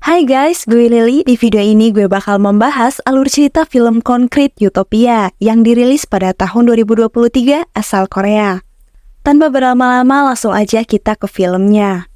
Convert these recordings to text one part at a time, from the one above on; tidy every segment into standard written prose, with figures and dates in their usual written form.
Hai guys, gue Lily. Di video ini gue bakal membahas alur cerita film konkret Utopia yang dirilis pada tahun 2023 asal Korea. Tanpa berlama-lama langsung aja kita ke filmnya.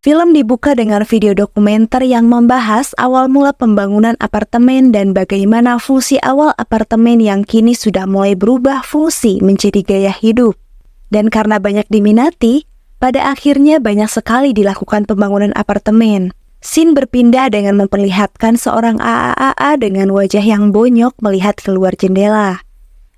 Film dibuka dengan video dokumenter yang membahas awal mula pembangunan apartemen dan bagaimana fungsi awal apartemen yang kini sudah mulai berubah fungsi menjadi gaya hidup. Dan karena banyak diminati, pada akhirnya banyak sekali dilakukan pembangunan apartemen. Scene berpindah dengan memperlihatkan seorang AAA dengan wajah yang bonyok melihat keluar jendela.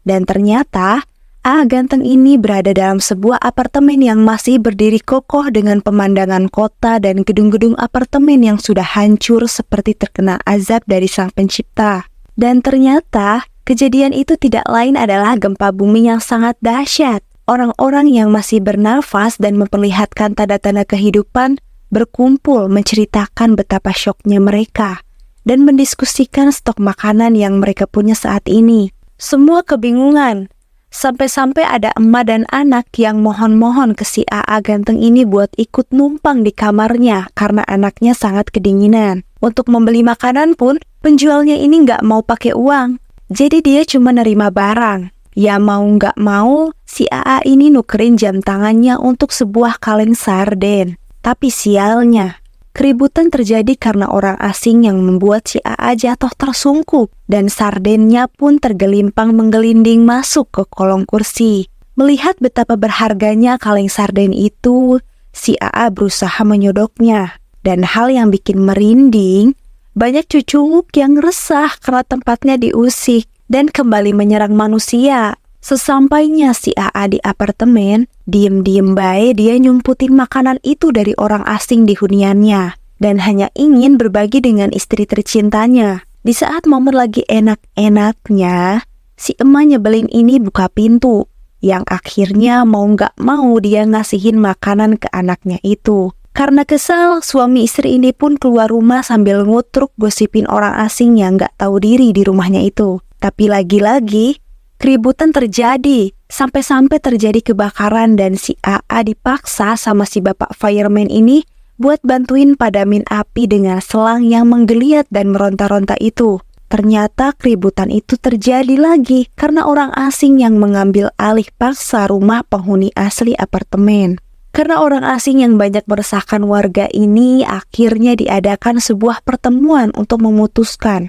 Dan ternyata, A ganteng ini berada dalam sebuah apartemen yang masih berdiri kokoh dengan pemandangan kota dan gedung-gedung apartemen yang sudah hancur seperti terkena azab dari sang pencipta. Dan ternyata, kejadian itu tidak lain adalah gempa bumi yang sangat dahsyat. Orang-orang yang masih bernafas dan memperlihatkan tanda-tanda kehidupan berkumpul menceritakan betapa syoknya mereka dan mendiskusikan stok makanan yang mereka punya saat ini. Semua kebingungan, sampai-sampai ada emak dan anak yang mohon-mohon ke si AA ganteng ini buat ikut numpang di kamarnya karena anaknya sangat kedinginan. Untuk membeli makanan pun, penjualnya ini nggak mau pakai uang, jadi dia cuma nerima barang. Ya mau nggak mau, si AA ini nukerin jam tangannya untuk sebuah kaleng sarden. Tapi sialnya, keributan terjadi karena orang asing yang membuat si AA jatuh tersungkur dan sardennya pun tergelimpang menggelinding masuk ke kolong kursi. Melihat betapa berharganya kaleng sarden itu, si AA berusaha menyodoknya. Dan hal yang bikin merinding, banyak cucunguk yang resah karena tempatnya diusik dan kembali menyerang manusia. Sesampainya si AA di apartemen, diem-diem bae dia nyumputin makanan itu dari orang asing di huniannya dan hanya ingin berbagi dengan istri tercintanya. Di saat momen lagi enak-enaknya, si emak nyebelin ini buka pintu, yang akhirnya mau gak mau dia ngasihin makanan ke anaknya itu. Karena kesal, suami istri ini pun keluar rumah sambil ngutruk gosipin orang asing yang gak tahu diri di rumahnya itu. Tapi lagi-lagi, keributan terjadi, sampai-sampai terjadi kebakaran dan si AA dipaksa sama si bapak fireman ini buat bantuin padamin api dengan selang yang menggeliat dan meronta-ronta itu. Ternyata keributan itu terjadi lagi karena orang asing yang mengambil alih paksa rumah penghuni asli apartemen. Karena orang asing yang banyak meresahkan warga ini, akhirnya diadakan sebuah pertemuan untuk memutuskan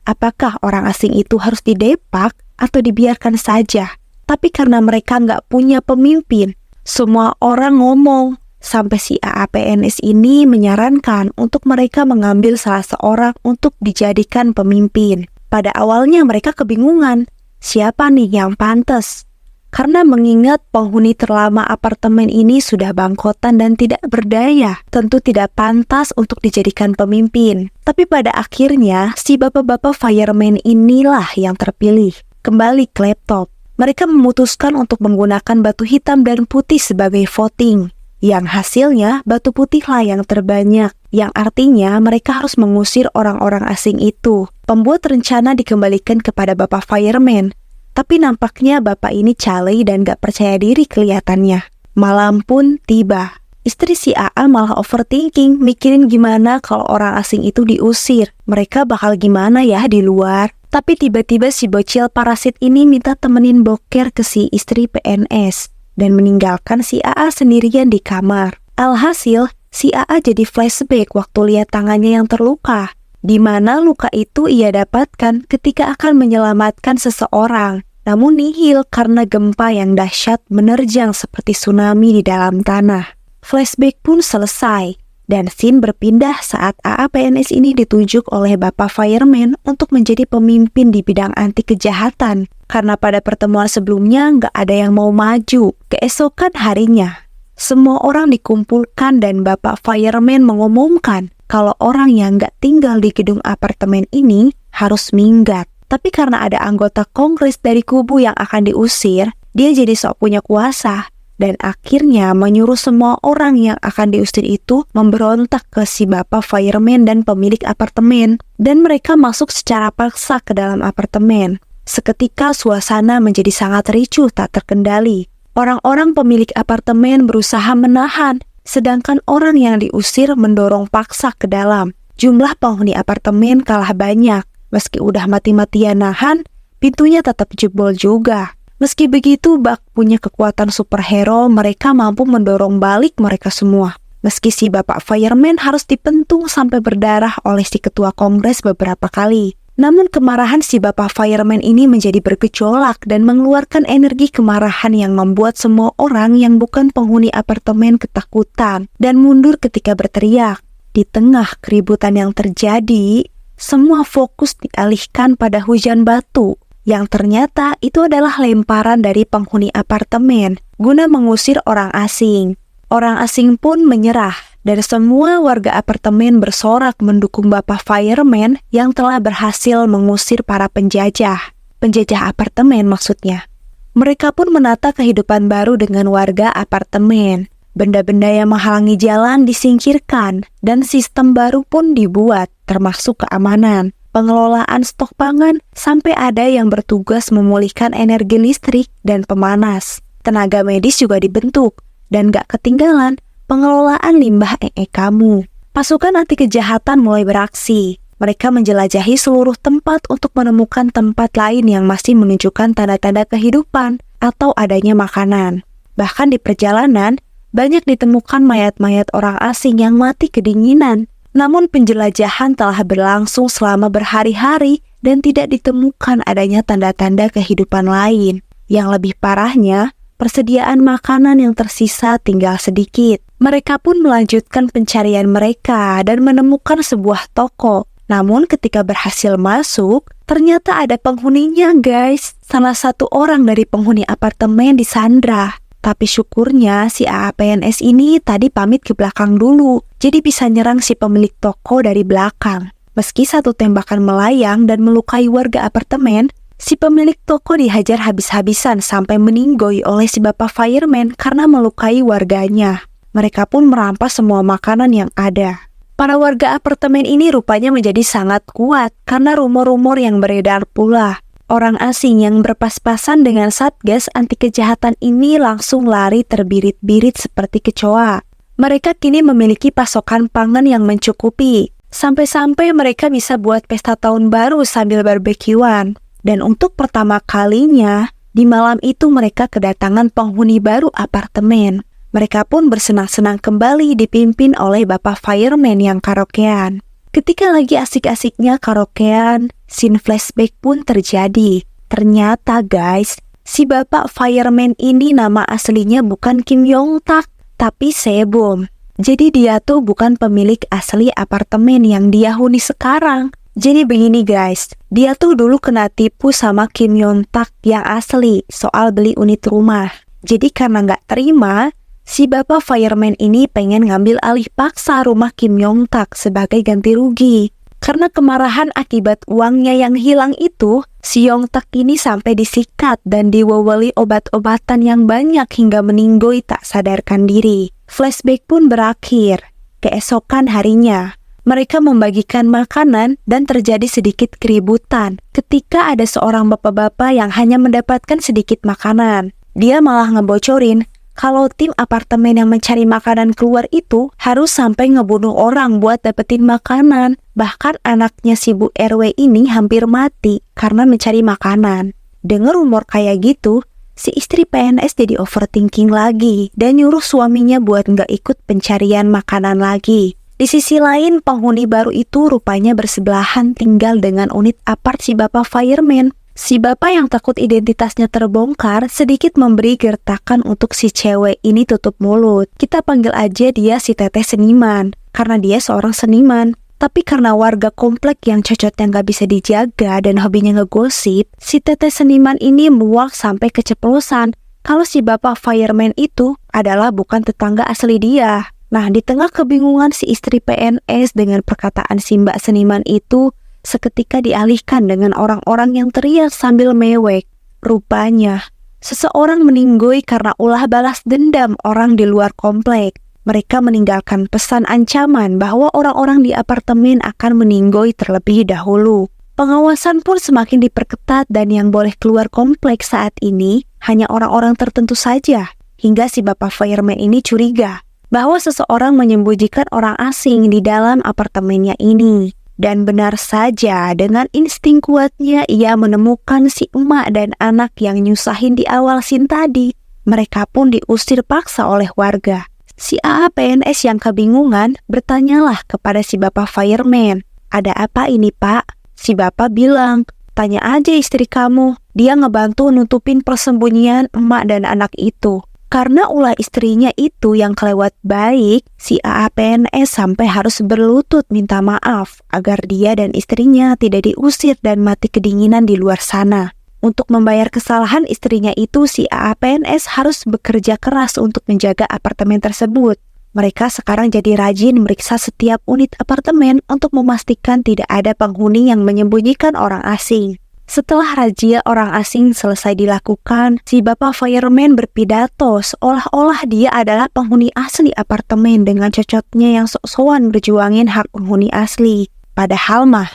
apakah orang asing itu harus didepak atau dibiarkan saja. Tapi karena mereka nggak punya pemimpin, semua orang ngomong. Sampai si AAPNS ini menyarankan untuk mereka mengambil salah seorang untuk dijadikan pemimpin. Pada awalnya mereka kebingungan, siapa nih yang pantas? Karena mengingat penghuni terlama apartemen ini sudah bangkotan dan tidak berdaya, tentu tidak pantas untuk dijadikan pemimpin. Tapi pada akhirnya, si bapak-bapak fireman inilah yang terpilih. Kembali ke laptop, mereka memutuskan untuk menggunakan batu hitam dan putih sebagai voting. Yang hasilnya, batu putihlah yang terbanyak, yang artinya mereka harus mengusir orang-orang asing itu. Pembuat rencana dikembalikan kepada bapak fireman. Tapi nampaknya bapak ini calei dan gak percaya diri kelihatannya. Malam pun tiba. Istri si AA malah overthinking, mikirin gimana kalau orang asing itu diusir. Mereka bakal gimana ya di luar? Tapi tiba-tiba si bocil parasit ini minta temenin boker ke si istri PNS dan meninggalkan si AA sendirian di kamar. Alhasil, si AA jadi flashback waktu lihat tangannya yang terluka, di mana luka itu ia dapatkan ketika akan menyelamatkan seseorang. Namun nihil karena gempa yang dahsyat menerjang seperti tsunami di dalam tanah. Flashback pun selesai, dan scene berpindah saat AAPNS ini ditunjuk oleh Bapak Fireman untuk menjadi pemimpin di bidang anti kejahatan. Karena pada pertemuan sebelumnya nggak ada yang mau maju. Keesokan harinya, semua orang dikumpulkan dan Bapak Fireman mengumumkan kalau orang yang nggak tinggal di gedung apartemen ini harus minggat. Tapi karena ada anggota kongres dari kubu yang akan diusir, dia jadi sok punya kuasa. Dan akhirnya menyuruh semua orang yang akan diusir itu memberontak ke si bapak fireman dan pemilik apartemen. Dan mereka masuk secara paksa ke dalam apartemen. Seketika suasana menjadi sangat ricuh tak terkendali. Orang-orang pemilik apartemen berusaha menahan sedangkan orang yang diusir mendorong paksa ke dalam. Jumlah penghuni apartemen kalah banyak. Meski udah mati-matian nahan, pintunya tetap jebol juga. Meski begitu, Buck punya kekuatan superhero, mereka mampu mendorong balik mereka semua. Meski si bapak fireman harus dipentung sampai berdarah oleh si ketua kongres beberapa kali. Namun kemarahan si bapak fireman ini menjadi bergejolak dan mengeluarkan energi kemarahan yang membuat semua orang yang bukan penghuni apartemen ketakutan dan mundur ketika berteriak. Di tengah keributan yang terjadi, semua fokus dialihkan pada hujan batu, yang ternyata itu adalah lemparan dari penghuni apartemen guna mengusir orang asing. Orang asing pun menyerah, dan semua warga apartemen bersorak mendukung Bapak Fireman yang telah berhasil mengusir para penjajah. Penjajah apartemen maksudnya. Mereka pun menata kehidupan baru dengan warga apartemen. Benda-benda yang menghalangi jalan disingkirkan, dan sistem baru pun dibuat, termasuk keamanan, pengelolaan stok pangan, sampai ada yang bertugas memulihkan energi listrik dan pemanas. Tenaga medis juga dibentuk, dan gak ketinggalan pengelolaan limbah kamu. Pasukan anti kejahatan mulai beraksi. Mereka menjelajahi seluruh tempat untuk menemukan tempat lain yang masih menunjukkan tanda-tanda kehidupan atau adanya makanan. Bahkan di perjalanan, banyak ditemukan mayat-mayat orang asing yang mati kedinginan. Namun penjelajahan telah berlangsung selama berhari-hari dan tidak ditemukan adanya tanda-tanda kehidupan lain. Yang lebih parahnya, persediaan makanan yang tersisa tinggal sedikit. Mereka pun melanjutkan pencarian mereka dan menemukan sebuah toko. Namun ketika berhasil masuk, ternyata ada penghuninya guys. Salah satu orang dari penghuni apartemen disandra. Tapi syukurnya si AAPNS ini tadi pamit ke belakang dulu. Jadi bisa nyerang si pemilik toko dari belakang. Meski satu tembakan melayang dan melukai warga apartemen, si pemilik toko dihajar habis-habisan sampai meninggoy oleh si bapak fireman karena melukai warganya. Mereka pun merampas semua makanan yang ada. Para warga apartemen ini rupanya menjadi sangat kuat karena rumor-rumor yang beredar pula. Orang asing yang berpas-pasan dengan Satgas anti kejahatan ini langsung lari terbirit-birit seperti kecoa. Mereka kini memiliki pasokan pangan yang mencukupi. Sampai-sampai mereka bisa buat pesta tahun baru sambil barbekyuan. Dan untuk pertama kalinya, di malam itu mereka kedatangan penghuni baru apartemen. Mereka pun bersenang-senang kembali dipimpin oleh Bapak Fireman yang karaokean. Ketika lagi asik-asiknya karaokean, scene flashback pun terjadi. Ternyata guys, si Bapak Fireman ini nama aslinya bukan Kim Yong Tak, tapi Sebom. Jadi dia tuh bukan pemilik asli apartemen yang dia huni sekarang. Jadi begini guys, dia tuh dulu kena tipu sama Kim Yong Tak yang asli soal beli unit rumah. Jadi karena nggak terima, si Bapak Fireman ini pengen ngambil alih paksa rumah Kim Yong Tak sebagai ganti rugi. Karena kemarahan akibat uangnya yang hilang itu, si Yong Tak ini sampai disikat dan diweweli obat-obatan yang banyak hingga meninggoy tak sadarkan diri. Flashback pun berakhir. Keesokan harinya, mereka membagikan makanan dan terjadi sedikit keributan ketika ada seorang bapak-bapak yang hanya mendapatkan sedikit makanan. Dia malah ngebocorin kalau tim apartemen yang mencari makanan keluar itu harus sampai ngebunuh orang buat dapetin makanan. Bahkan anaknya si Bu RW ini hampir mati karena mencari makanan. Dengar rumor kayak gitu, si istri PNS jadi overthinking lagi dan nyuruh suaminya buat nggak ikut pencarian makanan lagi. Di sisi lain, penghuni baru itu rupanya bersebelahan tinggal dengan unit apart si Bapak Fireman. Si bapak yang takut identitasnya terbongkar sedikit memberi gertakan untuk si cewek ini tutup mulut. Kita panggil aja dia si Teteh Seniman, karena dia seorang seniman. Tapi karena warga komplek yang cocotnya nggak bisa dijaga dan hobinya ngegosip, si Teteh Seniman ini muak sampai keceplosan kalau si Bapak Fireman itu adalah bukan tetangga asli dia. Nah, di tengah kebingungan si istri PNS dengan perkataan si Mbak Seniman itu, seketika dialihkan dengan orang-orang yang teriak sambil mewek. Rupanya, seseorang meninggoy karena ulah balas dendam orang di luar komplek. Mereka meninggalkan pesan ancaman bahwa orang-orang di apartemen akan meninggoy terlebih dahulu. Pengawasan pun semakin diperketat dan yang boleh keluar komplek saat ini hanya orang-orang tertentu saja. Hingga si Bapak Fireman ini curiga. bahwa seseorang menyembunyikan orang asing di dalam apartemennya ini. Dan benar saja, dengan insting kuatnya ia menemukan si emak dan anak yang nyusahin di awal scene tadi. Mereka pun diusir paksa oleh warga. Si AA PNS yang kebingungan bertanyalah kepada si bapak fireman, "Ada apa ini, Pak?" Si bapak bilang, "Tanya aja istri kamu, dia ngebantu nutupin persembunyian emak dan anak itu." Karena ulah istrinya itu yang kelewat baik, si AA PNS sampai harus berlutut minta maaf agar dia dan istrinya tidak diusir dan mati kedinginan di luar sana. Untuk membayar kesalahan istrinya itu, si AA PNS harus bekerja keras untuk menjaga apartemen tersebut. Mereka sekarang jadi rajin meriksa setiap unit apartemen untuk memastikan tidak ada penghuni yang menyembunyikan orang asing. Setelah razia orang asing selesai dilakukan, si bapak fireman berpidato seolah-olah dia adalah penghuni asli apartemen dengan cocotnya yang sok-sokan berjuangin hak penghuni asli. Padahal mah,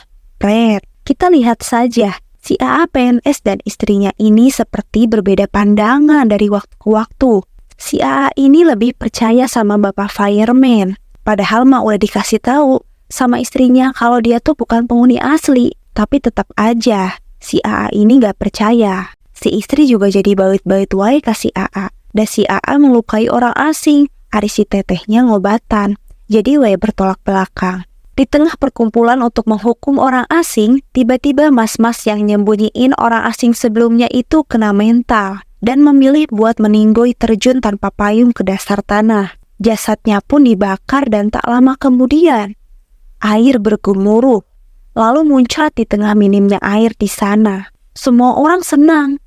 kita lihat saja, si AA PNS dan istrinya ini seperti berbeda pandangan dari waktu ke waktu. Si AA ini lebih percaya sama bapak fireman, padahal mah udah dikasih tahu sama istrinya kalau dia tuh bukan penghuni asli, tapi tetap aja si AA ini gak percaya. Si istri juga jadi bait-bait wae ke si AA. Dan si AA melukai orang asing, ari si tetehnya ngobatan. Jadi wae bertolak belakang. Di tengah perkumpulan untuk menghukum orang asing, tiba-tiba mas-mas yang nyembunyiin orang asing sebelumnya itu kena mental dan memilih buat meninggoy terjun tanpa payung ke dasar tanah. Jasadnya pun dibakar dan tak lama kemudian air bergemuruh. Lalu muncrat di tengah minimnya air di sana. Semua orang senang.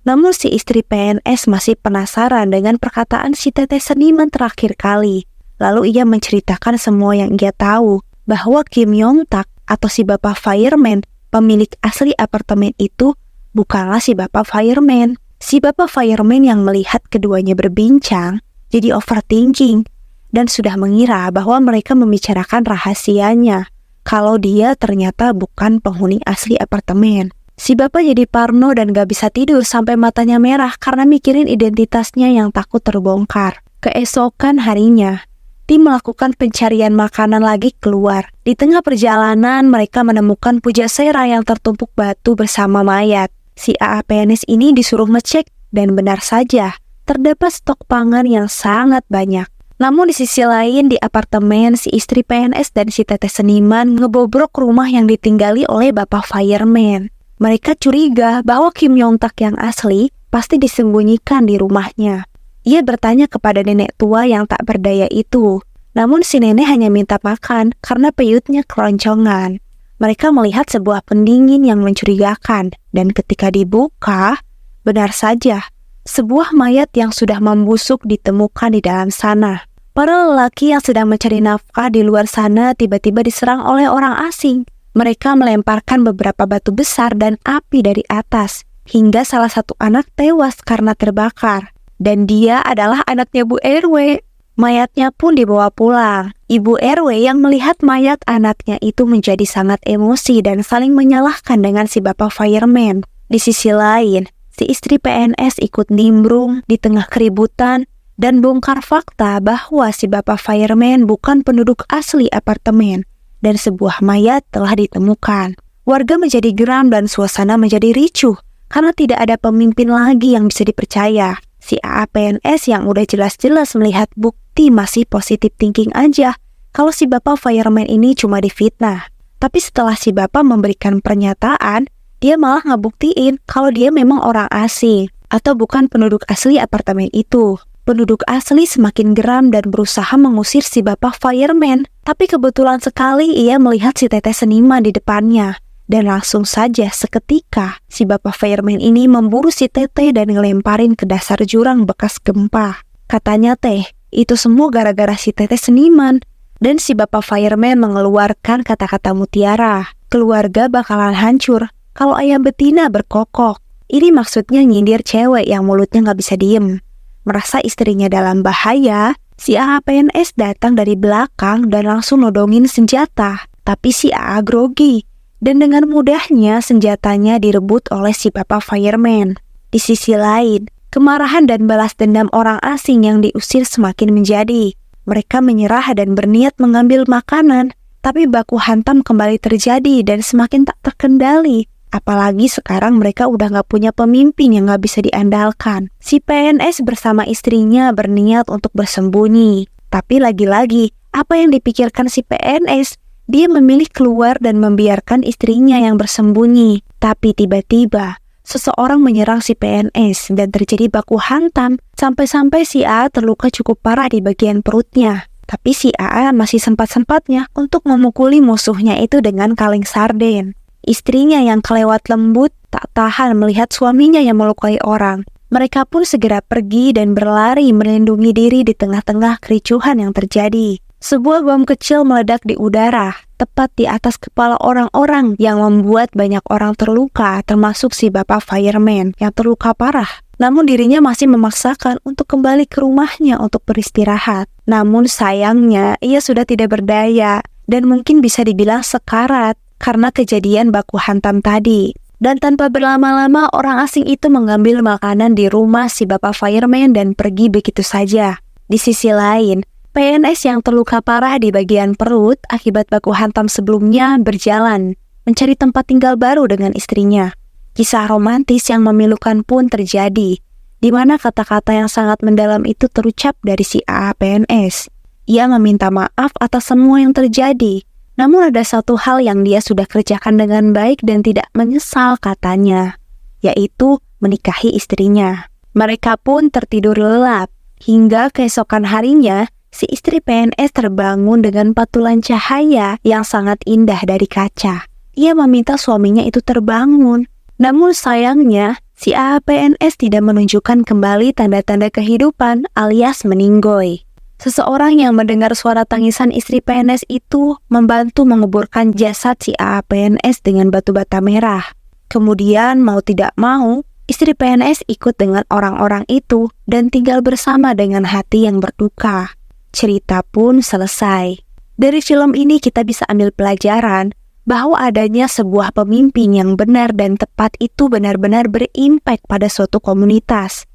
Namun si istri PNS masih penasaran dengan perkataan si teteh seniman terakhir kali. Lalu ia menceritakan semua yang ia tahu, bahwa Kim Yong Tak atau si bapak fireman, pemilik asli apartemen itu, bukanlah si bapak fireman. Si bapak fireman yang melihat keduanya berbincang, jadi overthinking, dan sudah mengira bahwa mereka membicarakan rahasianya. Kalau dia ternyata bukan penghuni asli apartemen. Si bapak jadi parno dan gak bisa tidur sampai matanya merah karena mikirin identitasnya yang takut terbongkar. Keesokan harinya, tim melakukan pencarian makanan lagi keluar. Di tengah perjalanan, mereka menemukan Pujasera yang tertumpuk batu bersama mayat. Si AA PNS ini disuruh ngecek dan benar saja, terdapat stok pangan yang sangat banyak. Namun di sisi lain di apartemen, si istri PNS dan si teteh seniman ngebobrok rumah yang ditinggali oleh bapak fireman. Mereka curiga bahwa Kim Yong Tak yang asli pasti disembunyikan di rumahnya. Ia bertanya kepada nenek tua yang tak berdaya itu. Namun si nenek hanya minta makan karena peyutnya keroncongan. Mereka melihat sebuah pendingin yang mencurigakan dan ketika dibuka, benar saja, sebuah mayat yang sudah membusuk ditemukan di dalam sana. Para lelaki yang sedang mencari nafkah di luar sana tiba-tiba diserang oleh orang asing. Mereka melemparkan beberapa batu besar dan api dari atas, hingga salah satu anak tewas karena terbakar. Dan dia adalah anaknya Bu RW. Mayatnya pun dibawa pulang. Ibu RW yang melihat mayat anaknya itu menjadi sangat emosi dan saling menyalahkan dengan si bapak fireman. Di sisi lain, si istri PNS ikut nimbrung di tengah keributan dan bongkar fakta bahwa si bapak fireman bukan penduduk asli apartemen dan sebuah mayat telah ditemukan. Warga menjadi geram dan suasana menjadi ricuh karena tidak ada pemimpin lagi yang bisa dipercaya. Si AA PNS yang udah jelas-jelas melihat bukti masih positif thinking aja kalau si bapak fireman ini cuma difitnah. Tapi setelah si bapak memberikan pernyataan, dia malah ngebuktiin kalau dia memang orang asing atau bukan penduduk asli apartemen itu. Penduduk asli semakin geram dan berusaha mengusir si bapak fireman. Tapi kebetulan sekali ia melihat si teteh seniman di depannya. Dan langsung saja seketika si bapak fireman ini memburu si teteh dan ngelemparin ke dasar jurang bekas gempa. Katanya teh, itu semua gara-gara si teteh seniman. Dan si bapak fireman mengeluarkan kata-kata mutiara. Keluarga bakalan hancur kalau ayam betina berkokok. Ini maksudnya nyindir cewek yang mulutnya gak bisa diem. Merasa istrinya dalam bahaya, si AA PNS datang dari belakang dan langsung nodongin senjata. Tapi si AA grogi, dan dengan mudahnya senjatanya direbut oleh si bapak fireman. Di sisi lain, kemarahan dan balas dendam orang asing yang diusir semakin menjadi. Mereka menyerah dan berniat mengambil makanan, tapi baku hantam kembali terjadi dan semakin tak terkendali. Apalagi sekarang mereka udah gak punya pemimpin yang gak bisa diandalkan. Si PNS bersama istrinya berniat untuk bersembunyi. Tapi lagi-lagi, apa yang dipikirkan si PNS? Dia memilih keluar dan membiarkan istrinya yang bersembunyi. Tapi tiba-tiba, seseorang menyerang si PNS dan terjadi baku hantam sampai-sampai si AA terluka cukup parah di bagian perutnya. Tapi si AA masih sempat-sempatnya untuk memukuli musuhnya itu dengan kaleng sarden. Istrinya yang kelewat lembut tak tahan melihat suaminya yang melukai orang. Mereka pun segera pergi dan berlari melindungi diri di tengah-tengah kericuhan yang terjadi. Sebuah bom kecil meledak di udara, tepat di atas kepala orang-orang yang membuat banyak orang terluka, termasuk si bapak fireman yang terluka parah. Namun dirinya masih memaksakan untuk kembali ke rumahnya untuk beristirahat. Namun sayangnya, ia sudah tidak berdaya dan mungkin bisa dibilang sekarat karena kejadian baku hantam tadi. Dan tanpa berlama-lama, orang asing itu mengambil makanan di rumah si bapak fireman dan pergi begitu saja. Di sisi lain, PNS yang terluka parah di bagian perut akibat baku hantam sebelumnya berjalan mencari tempat tinggal baru dengan istrinya. Kisah romantis yang memilukan pun terjadi, di mana kata-kata yang sangat mendalam itu terucap dari si AA PNS. Ia meminta maaf atas semua yang terjadi, namun ada satu hal yang dia sudah kerjakan dengan baik dan tidak menyesal katanya, yaitu menikahi istrinya. Mereka pun tertidur lelap, hingga keesokan harinya, si istri PNS terbangun dengan patulan cahaya yang sangat indah dari kaca. Ia meminta suaminya itu terbangun. Namun sayangnya, si AA PNS tidak menunjukkan kembali tanda-tanda kehidupan alias meninggoy. Seseorang yang mendengar suara tangisan istri PNS itu membantu menguburkan jasad si AA PNS dengan batu bata merah. Kemudian mau tidak mau, istri PNS ikut dengan orang-orang itu dan tinggal bersama dengan hati yang berduka. Cerita pun selesai. Dari film ini kita bisa ambil pelajaran bahwa adanya sebuah pemimpin yang benar dan tepat itu benar-benar berimpak pada suatu komunitas.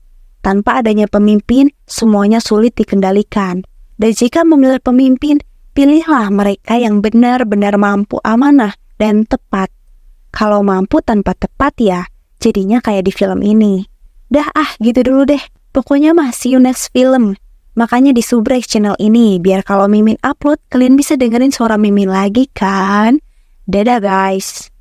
Tanpa adanya pemimpin, semuanya sulit dikendalikan. Dan jika memilih pemimpin, pilihlah mereka yang benar-benar mampu amanah dan tepat. Kalau mampu tanpa tepat ya, jadinya kayak di film ini. Dah gitu dulu deh. Pokoknya see you next film. Makanya disubrek channel ini, biar kalau Mimin upload, kalian bisa dengerin suara Mimin lagi kan? Dadah guys!